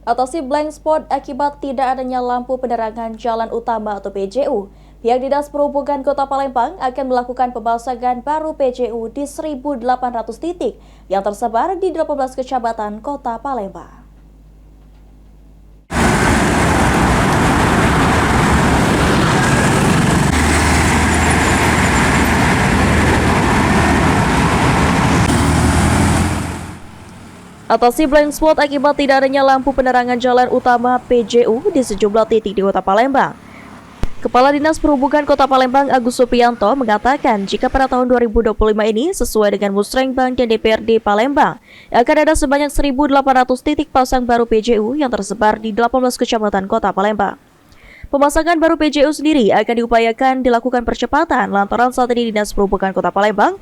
Atasi blank spot akibat tidak adanya lampu penerangan jalan utama atau PJU. Pihak Dinas Perhubungan Kota Palembang akan melakukan pemasangan baru PJU di 1.800 titik yang tersebar di 18 kecamatan Kota Palembang. Atasi blind spot akibat tidak adanya lampu penerangan jalan utama PJU di sejumlah titik di Kota Palembang. Kepala Dinas Perhubungan Kota Palembang Agus Supriyanto mengatakan jika pada tahun 2025 ini sesuai dengan Musrenbang dan DPRD Palembang akan ada sebanyak 1.800 titik pasang baru PJU yang tersebar di 18 kecamatan Kota Palembang. Pemasangan baru PJU sendiri akan diupayakan dilakukan percepatan lantaran saat ini Dinas Perhubungan Kota Palembang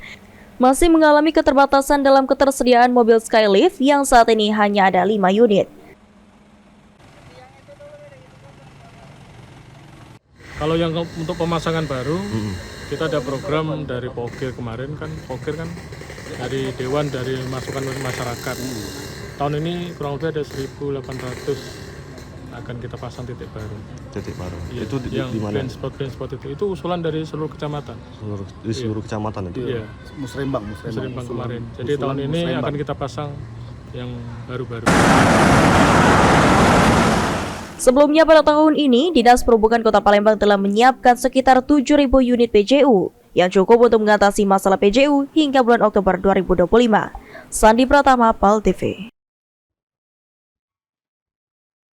masih mengalami keterbatasan dalam ketersediaan mobil Skylift yang saat ini hanya ada 5 unit. Kalau yang untuk pemasangan baru, kita ada program dari Pokir kemarin kan, Pokir kan dari Dewan dari masukan masyarakat. Tahun ini kurang lebih ada 1.800 akan kita pasang titik baru. Titik baru. Ya, Itu yang di mana? blind spot itu usulan dari seluruh kecamatan. Seluruh kecamatan itu. Iya. Musrembang Kemarin. Jadi tahun ini akan kita pasang yang baru-baru. Sebelumnya pada tahun ini, Dinas Perhubungan Kota Palembang telah menyiapkan sekitar 7.000 unit PJU yang cukup untuk mengatasi masalah PJU hingga bulan Oktober 2025. Sandi Pratama, PAL TV.